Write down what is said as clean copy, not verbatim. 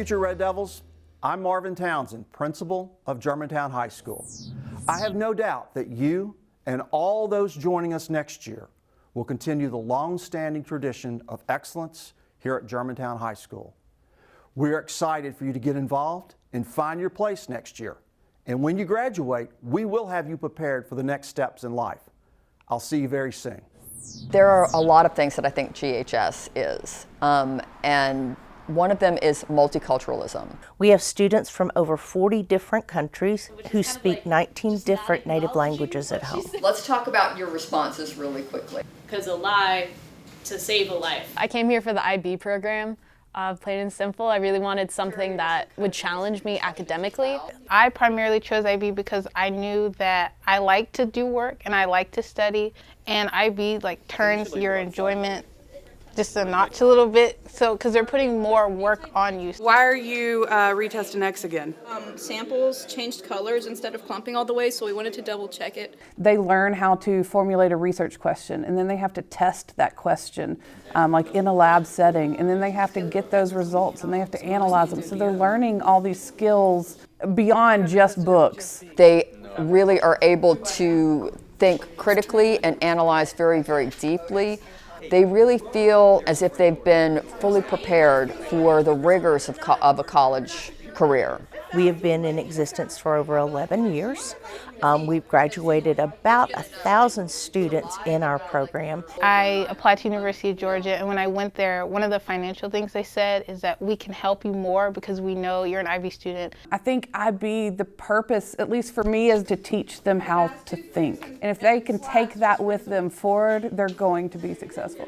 future Red Devils. I'm Marvin Townsend, principal of Germantown High School. I have no doubt that you and all those joining us next year will continue the long-standing tradition of excellence here at Germantown High School. We're excited for you to get involved and find your place next year. And when you graduate, we will have you prepared for the next steps in life. I'll see you very soon. There are a lot of things that I think GHS is, and one of them is multiculturalism. We have students from over 40 different countries who speak 19 different native languages at home. Let's talk about your responses really quickly. Because a lie to save a life. I came here for the IB program. Plain and simple, I really wanted something that would challenge me academically. I primarily chose IB because I knew that I like to do work and I like to study, and IB turns your enjoyment just a notch a little bit, so because they're putting more work on you. Why are you retesting X again? Samples changed colors instead of clumping all the way, so we wanted to double check it. They learn how to formulate a research question, and then they have to test that question in a lab setting, and then they have to get those results and they have to analyze them. So they're learning all these skills beyond just books. They really are able to think critically and analyze very, very deeply. They really feel as if they've been fully prepared for the rigors of a college career. We have been in existence for over 11 years. We've graduated about 1,000 students in our program. I applied to University of Georgia, and when I went there, one of the financial things they said is that we can help you more because we know you're an IB student. I think IB, the purpose, at least for me, is to teach them how to think. And if they can take that with them forward, they're going to be successful.